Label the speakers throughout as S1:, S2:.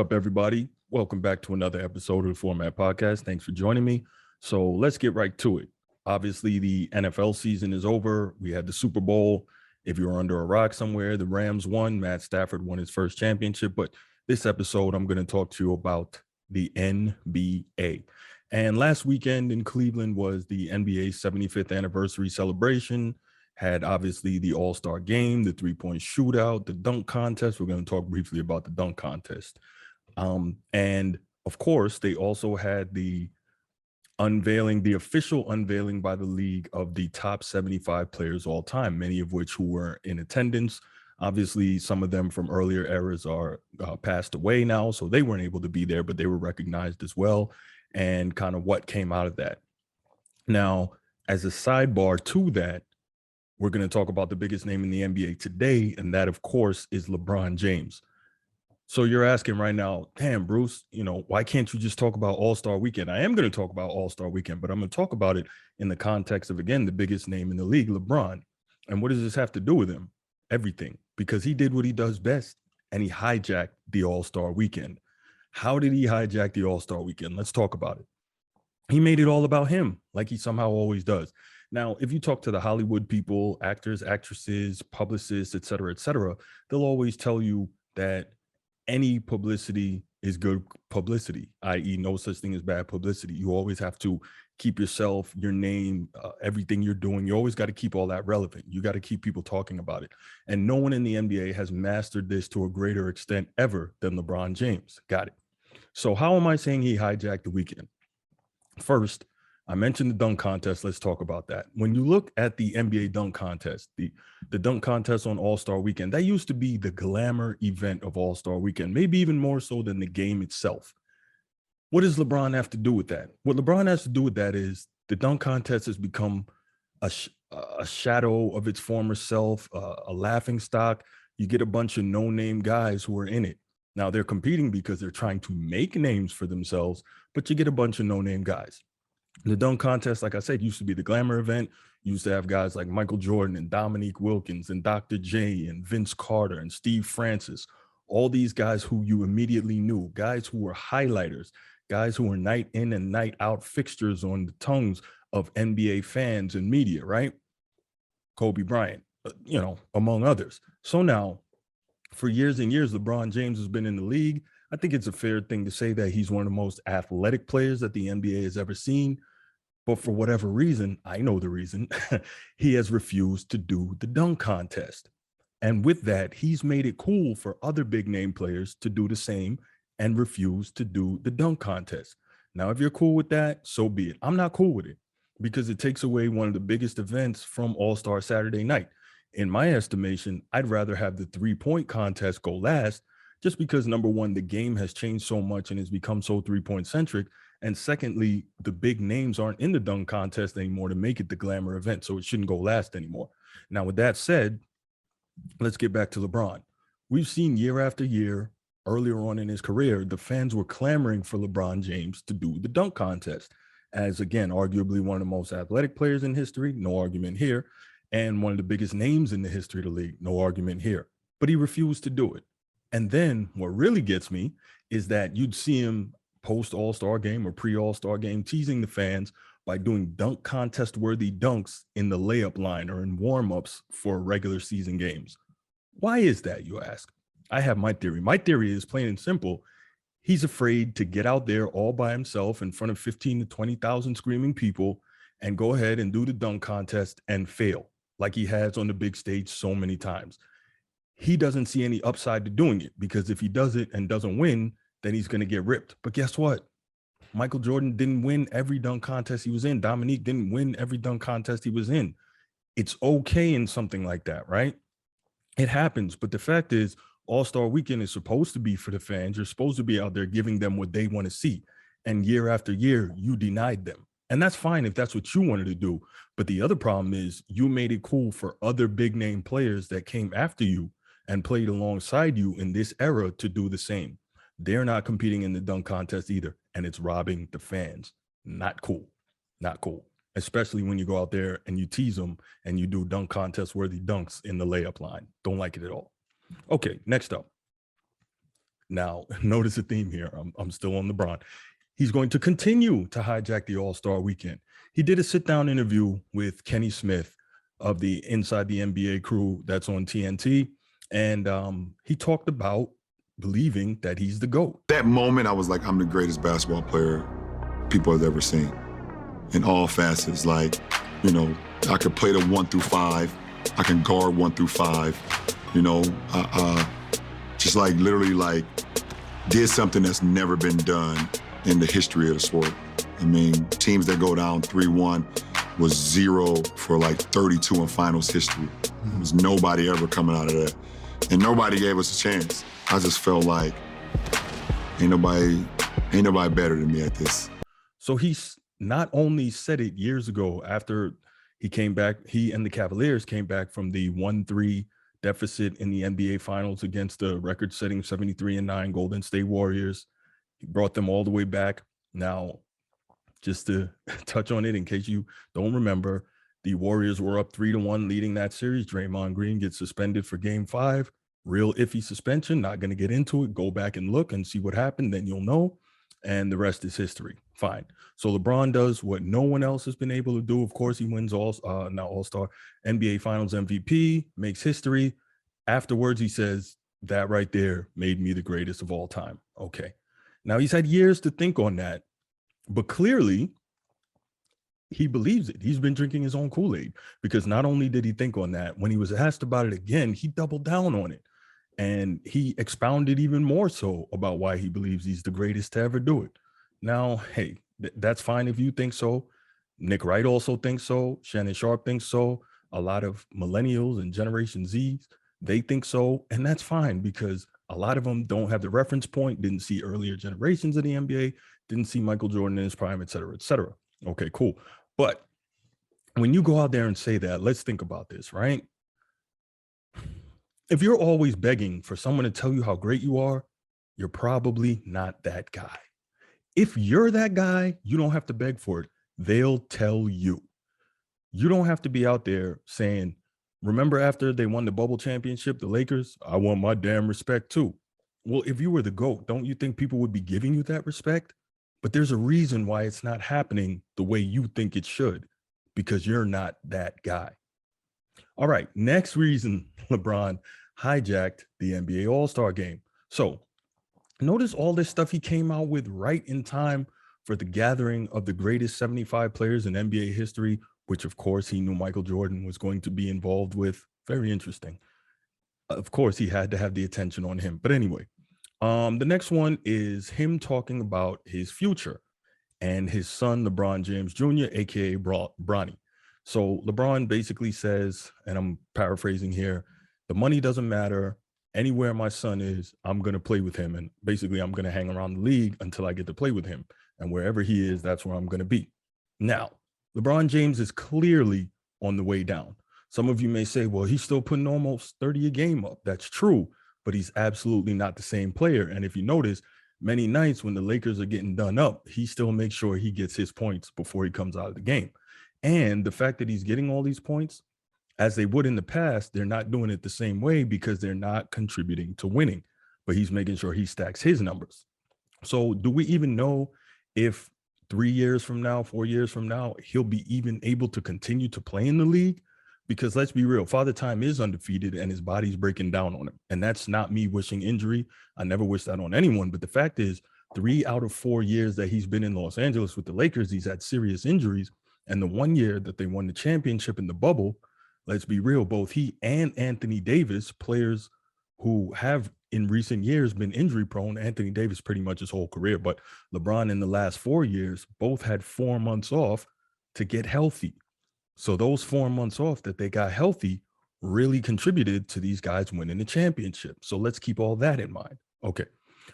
S1: up, everybody? Welcome back to another episode of the Format Podcast. Thanks for joining me. So let's get right to it. Obviously, the NFL season is over. We had the Super Bowl. If you're under a rock somewhere, the Rams won. Matt Stafford won his first championship. But this episode, I'm going to talk to you about the NBA. And last weekend in Cleveland was the NBA's 75th anniversary celebration. Had obviously the All-Star game, the three-point shootout, the dunk contest. We're going to talk briefly about the dunk contest. And of course, they also had the official unveiling by the league of the top 75 players all time, many of which who were in attendance. Obviously, some of them from earlier eras are passed away now, so they weren't able to be there, but they were recognized as well, and kind of what came out of that. Now, as a sidebar to that, we're going to talk about the biggest name in the NBA today, and that, of course, is LeBron James. So you're asking right now, damn, Bruce, why can't you just talk about All-Star Weekend? I am going to talk about All-Star Weekend, but I'm going to talk about it in the context of, again, the biggest name in the league, LeBron. And what does this have to do with him? Everything, because he did what he does best, and he hijacked the All-Star Weekend. How did he hijack the All-Star Weekend? Let's talk about it. He made it all about him, like he somehow always does. Now, if you talk to the Hollywood people, actors, actresses, publicists, et cetera, they'll always tell you that any publicity is good publicity, i.e. no such thing as bad publicity. You always have to keep yourself, your name, everything you're doing. You always got to keep all that relevant. You got to keep people talking about it. And no one in the NBA has mastered this to a greater extent ever than LeBron James. Got it. So how am I saying he hijacked the weekend? First, I mentioned the dunk contest. Let's talk about that. When you look at the NBA dunk contest, the dunk contest on All-Star Weekend, that used to be the glamour event of All-Star Weekend, maybe even more so than the game itself. What does LeBron have to do with that? What LeBron has to do with that is the dunk contest has become a shadow of its former self, a laughing stock. You get a bunch of no-name guys who are in it. Now, they're competing because they're trying to make names for themselves, but you get a bunch of no-name guys. The dunk contest, like I said, used to be the glamour event. You used to have guys like Michael Jordan and Dominique Wilkins and Dr. J and Vince Carter and Steve Francis, all these guys who you immediately knew, guys who were highlighters, guys who were night in and night out fixtures on the tongues of NBA fans and media, right? Kobe Bryant, among others. So now, for years and years, LeBron James has been in the league. I think it's a fair thing to say that he's one of the most athletic players that the NBA has ever seen. But for whatever reason, I know the reason, he has refused to do the dunk contest. And with that, he's made it cool for other big name players to do the same and refuse to do the dunk contest. Now, if you're cool with that, so be it. I'm not cool with it because it takes away one of the biggest events from All-Star Saturday night. In my estimation, I'd rather have the three-point contest go last just because, number one, the game has changed so much and has become so three-point centric. And secondly, the big names aren't in the dunk contest anymore to make it the glamour event, so it shouldn't go last anymore. Now, with that said, let's get back to LeBron. We've seen year after year, earlier on in his career, the fans were clamoring for LeBron James to do the dunk contest as, again, arguably one of the most athletic players in history, no argument here, and one of the biggest names in the history of the league, no argument here. But he refused to do it. And then what really gets me is that you'd see him post-All-Star game or pre-All-Star game teasing the fans by doing dunk contest worthy dunks in the layup line or in warm-ups for regular season games. Why is that, you ask? I have my theory. My theory is plain and simple. He's afraid to get out there all by himself in front of 15 to 20,000 screaming people and go ahead and do the dunk contest and fail like he has on the big stage so many times. He doesn't see any upside to doing it because if he does it and doesn't win, then he's going to get ripped. But guess what? Michael Jordan didn't win every dunk contest he was in. Dominique didn't win every dunk contest he was in. It's okay in something like that, right? It happens. But the fact is, All-Star Weekend is supposed to be for the fans. You're supposed to be out there giving them what they want to see. And year after year, you denied them. And that's fine if that's what you wanted to do. But the other problem is you made it cool for other big name players that came after you and played alongside you in this era to do the same. They're not competing in the dunk contest either. And it's robbing the fans. Not cool. Not cool. Especially when you go out there and you tease them and you do dunk contest worthy dunks in the layup line. Don't like it at all. Okay, next up. Now, notice a theme here. I'm still on LeBron. He's going to continue to hijack the All-Star weekend. He did a sit-down interview with Kenny Smith of the Inside the NBA crew that's on TNT, and he talked about believing that he's the GOAT.
S2: That moment, I was like, I'm the greatest basketball player people have ever seen in all facets. Like, you know, I could play the 1 through 5. I can guard 1 through 5. You know, just like literally like did something that's never been done in the history of the sport. I mean, teams that go down 3-1 was 0 for like 32 in finals history. There was nobody ever coming out of that. And nobody gave us a chance. I just felt like ain't nobody better than me at this.
S1: So he's not only said it years ago after he came back, he and the Cavaliers came back from the 1-3 deficit in the NBA Finals against the record-setting 73-9 Golden State Warriors. He brought them all the way back. Now, just to touch on it in case you don't remember, the Warriors were up 3-1 leading that series. Draymond Green gets suspended for Game 5. Real iffy suspension. Not going to get into it. Go back and look and see what happened. Then you'll know. And the rest is history. Fine. So LeBron does what no one else has been able to do. Of course, he wins All-Star, NBA Finals MVP, makes history. Afterwards, he says, that right there made me the greatest of all time. Okay. Now, he's had years to think on that, but clearly he believes it. He's been drinking his own Kool-Aid, because not only did he think on that, when he was asked about it again, he doubled down on it. And he expounded even more so about why he believes he's the greatest to ever do it. Now, hey, that's fine if you think so. Nick Wright also thinks so. Shannon Sharp thinks so. A lot of millennials and Generation Zs, they think so. And that's fine, because a lot of them don't have the reference point, didn't see earlier generations of the NBA, didn't see Michael Jordan in his prime, et cetera, et cetera. Okay, cool. But when you go out there and say that, let's think about this, right? If you're always begging for someone to tell you how great you are, you're probably not that guy. If you're that guy, you don't have to beg for it. They'll tell you. You don't have to be out there saying, remember after they won the bubble championship, the Lakers, I want my damn respect too. Well, if you were the GOAT, don't you think people would be giving you that respect? But there's a reason why it's not happening the way you think it should, because you're not that guy. All right, next reason LeBron hijacked the NBA All-Star game. So notice all this stuff he came out with right in time for the gathering of the greatest 75 players in NBA history, which of course he knew Michael Jordan was going to be involved with. Very interesting. Of course, he had to have the attention on him. But anyway, the next one is him talking about his future and his son, LeBron James Jr., aka Bronny. So LeBron basically says, and I'm paraphrasing here, the money doesn't matter. Anywhere my son is, I'm going to play with him. And basically, I'm going to hang around the league until I get to play with him. And wherever he is, that's where I'm going to be. Now, LeBron James is clearly on the way down. Some of you may say, well, he's still putting almost 30 a game up. That's true, but he's absolutely not the same player. And if you notice, many nights when the Lakers are getting done up, he still makes sure he gets his points before he comes out of the game. And the fact that he's getting all these points, as they would in the past, they're not doing it the same way because they're not contributing to winning, but he's making sure he stacks his numbers. So do we even know if 3 years from now, 4 years from now, he'll be even able to continue to play in the league? Because let's be real, Father Time is undefeated and his body's breaking down on him. And that's not me wishing injury. I never wish that on anyone. But the fact is, 3 out of 4 years that he's been in Los Angeles with the Lakers, he's had serious injuries. And the 1 year that they won the championship in the bubble, let's be real, both he and Anthony Davis, players who have in recent years been injury prone, Anthony Davis pretty much his whole career, but LeBron in the last 4 years, both had 4 months off to get healthy. So those 4 months off that they got healthy really contributed to these guys winning the championship. So let's keep all that in mind. Okay.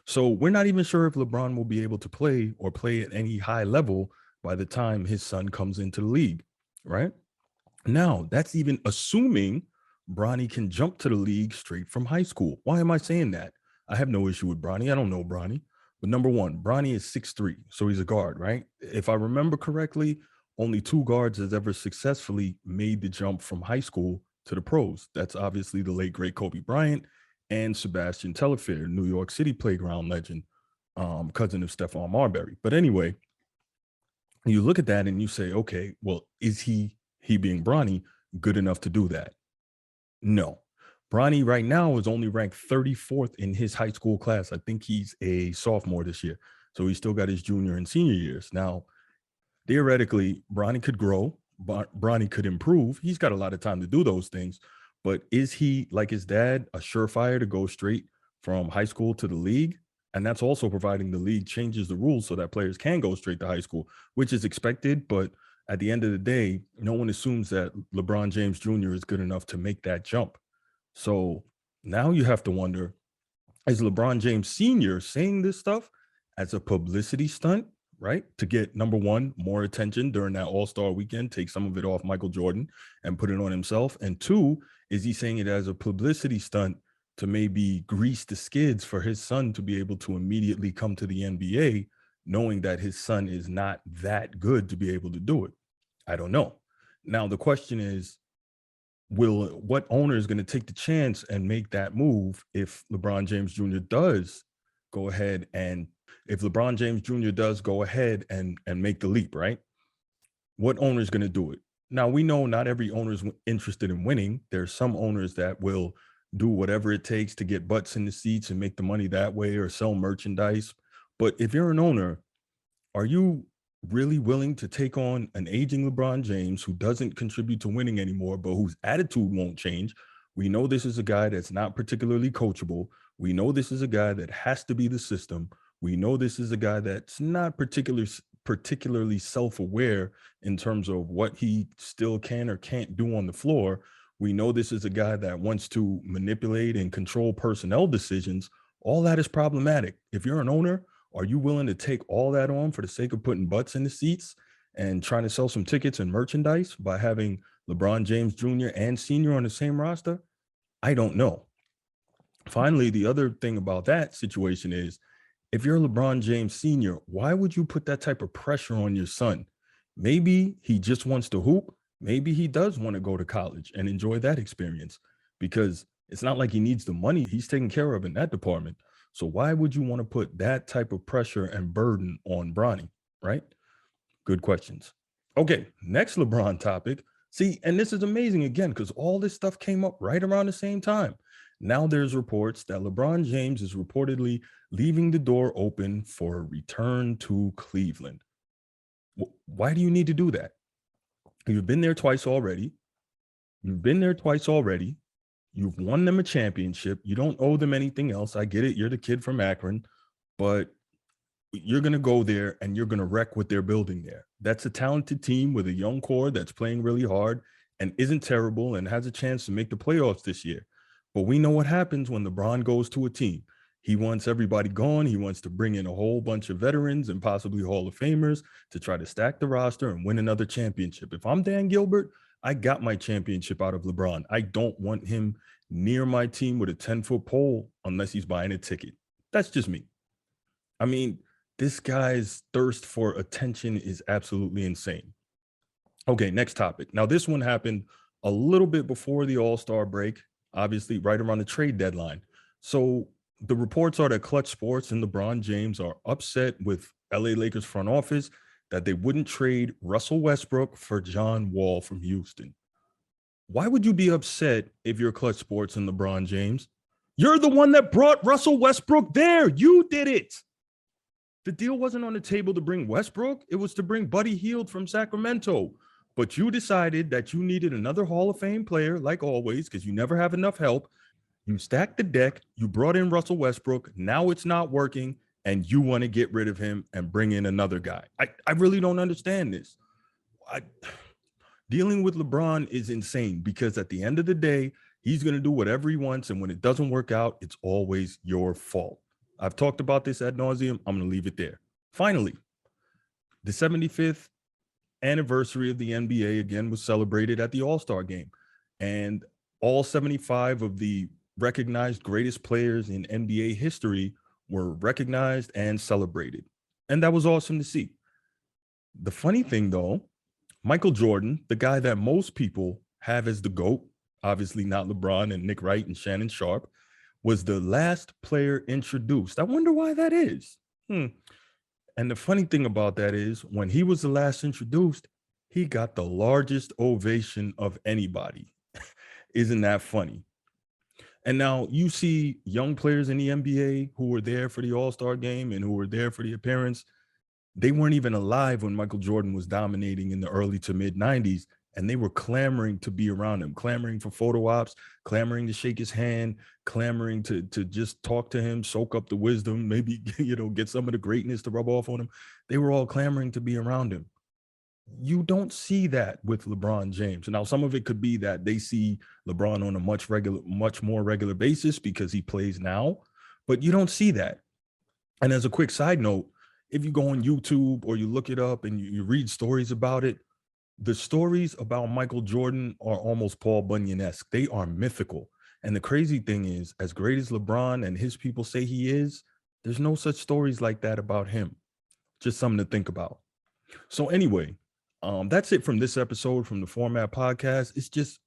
S1: So we're not even sure if LeBron will be able to play or play at any high level by the time his son comes into the league, right? Now, that's even assuming Bronny can jump to the league straight from high school. Why am I saying that? I have no issue with Bronny. I don't know Bronny. But number one, Bronny is 6'3", so he's a guard, right? If I remember correctly, only 2 guards has ever successfully made the jump from high school to the pros. That's obviously the late, great Kobe Bryant and Sebastian Telfair, New York City playground legend, cousin of Stephon Marbury. But anyway, you look at that and you say, okay, well, is he being Bronny good enough to do that? No. Bronny right now is only ranked 34th in his high school class. I think he's a sophomore this year. So he's still got his junior and senior years. Now, theoretically, Bronny could grow, Bronny could improve. He's got a lot of time to do those things. But is he, like his dad, a surefire to go straight from high school to the league? And that's also providing the league changes the rules so that players can go straight to high school, which is expected. But at the end of the day, no one assumes that LeBron James Jr. is good enough to make that jump. So now you have to wonder, is LeBron James Sr. saying this stuff as a publicity stunt, right? To get, number one, more attention during that All-Star weekend, take some of it off Michael Jordan and put it on himself. And two, is he saying it as a publicity stunt to maybe grease the skids for his son to be able to immediately come to the NBA, knowing that his son is not that good to be able to do it? I don't know. Now, the question is, what owner is going to take the chance and make that move if LeBron James Jr. does go ahead and make the leap, right? What owner is going to do it? Now, we know not every owner is interested in winning. There's some owners that will do whatever it takes to get butts in the seats and make the money that way or sell merchandise. But if you're an owner, are you really willing to take on an aging LeBron James who doesn't contribute to winning anymore, but whose attitude won't change? We know this is a guy that's not particularly coachable. We know this is a guy that has to be the system. We know this is a guy that's not particularly self-aware in terms of what he still can or can't do on the floor. We know this is a guy that wants to manipulate and control personnel decisions. All that is problematic. If you're an owner, are you willing to take all that on for the sake of putting butts in the seats and trying to sell some tickets and merchandise by having LeBron James Jr. and Sr. on the same roster? I don't know. Finally, the other thing about that situation is, if you're LeBron James Sr., why would you put that type of pressure on your son? Maybe he just wants to hoop. Maybe he does want to go to college and enjoy that experience, because it's not like he needs the money. He's taken care of in that department. So why would you want to put that type of pressure and burden on Bronny, right? Good questions. Okay, next LeBron topic. See, and this is amazing again, because all this stuff came up right around the same time. Now there's reports that LeBron James is reportedly leaving the door open for a return to Cleveland. Why do you need to do that? You've been there twice already. You've won them a championship. You don't owe them anything else. I get it. You're the kid from Akron, but you're going to go there and you're going to wreck what they're building there. That's a talented team with a young core that's playing really hard and isn't terrible and has a chance to make the playoffs this year. But we know what happens when LeBron goes to a team. He wants everybody gone. He wants to bring in a whole bunch of veterans and possibly Hall of Famers to try to stack the roster and win another championship. If I'm Dan Gilbert, I got my championship out of LeBron. I don't want him near my team with a 10-foot pole unless he's buying a ticket. That's just me. I mean, this guy's thirst for attention is absolutely insane. Okay, next topic. Now, this one happened a little bit before the All-Star break, obviously right around the trade deadline. So the reports are that Clutch Sports and LeBron James are upset with LA Lakers front office that they wouldn't trade Russell Westbrook for John Wall from Houston. Why would you be upset if you're Clutch Sports and LeBron James? You're the one that brought Russell Westbrook there. You did it. The deal wasn't on the table to bring Westbrook. It was to bring Buddy Hield from Sacramento. But you decided that you needed another Hall of Fame player, like always, because you never have enough help. You stacked the deck. You brought in Russell Westbrook. Now it's not working, and you want to get rid of him and bring in another guy. I really don't understand this. Dealing with LeBron is insane, because at the end of the day, he's going to do whatever he wants. And when it doesn't work out, it's always your fault. I've talked about this ad nauseum. I'm going to leave it there. Finally, the 75th anniversary of the NBA again was celebrated at the All-Star game. And all 75 of the recognized greatest players in NBA history were recognized and celebrated. And that was awesome to see. The funny thing, though, Michael Jordan, the guy that most people have as the GOAT, obviously not LeBron and Nick Wright and Shannon Sharp, was the last player introduced. I wonder why that is. And the funny thing about that is when he was the last introduced, he got the largest ovation of anybody. Isn't that funny? And now you see young players in the NBA who were there for the All-Star game and who were there for the appearance. They weren't even alive when Michael Jordan was dominating in the early to mid 90s, and they were clamoring to be around him, clamoring for photo ops, clamoring to shake his hand, clamoring to just talk to him, soak up the wisdom, maybe, get some of the greatness to rub off on him. They were all clamoring to be around him. You don't see that with LeBron James. Now, some of it could be that they see LeBron on a much more regular basis because he plays now, but you don't see that. And as a quick side note, if you go on YouTube or you look it up and you read stories about it, the stories about Michael Jordan are almost Paul Bunyan-esque. They are mythical. And the crazy thing is, as great as LeBron and his people say he is, there's no such stories like that about him. Just something to think about. So anyway, that's it from this episode from the Format Podcast. It's just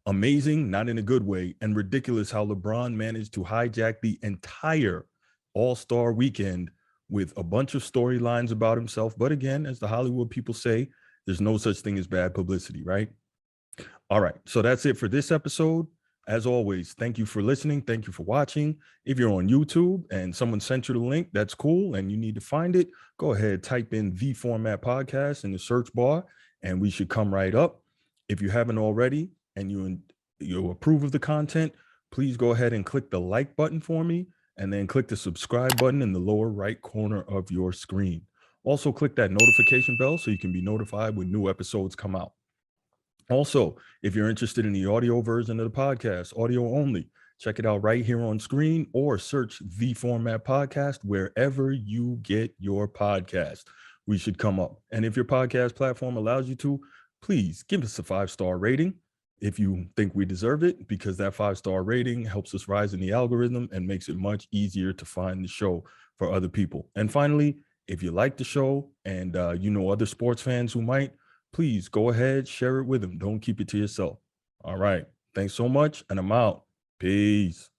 S1: amazing, not in a good way, and ridiculous how LeBron managed to hijack the entire All-Star weekend with a bunch of storylines about himself. But again, as the Hollywood people say, there's no such thing as bad publicity, right? All right, so that's it for this episode. As always, thank you for listening. Thank you for watching. If you're on YouTube and someone sent you the link, that's cool, and you need to find it, go ahead, type in The Format Podcast in the search bar, and we should come right up. If you haven't already and you approve of the content, please go ahead and click the like button for me, and then click the subscribe button in the lower right corner of your screen. Also, click that notification bell so you can be notified when new episodes come out. Also, if you're interested in the audio version of the podcast, audio only, check it out right here on screen or search The Format Podcast wherever you get your podcast. We should come up. And if your podcast platform allows you to, please give us a 5-star rating if you think we deserve it, because that 5-star rating helps us rise in the algorithm and makes it much easier to find the show for other people. And finally, if you like the show and you know other sports fans who might, please go ahead, share it with them. Don't keep it to yourself. All right. Thanks so much. And I'm out. Peace.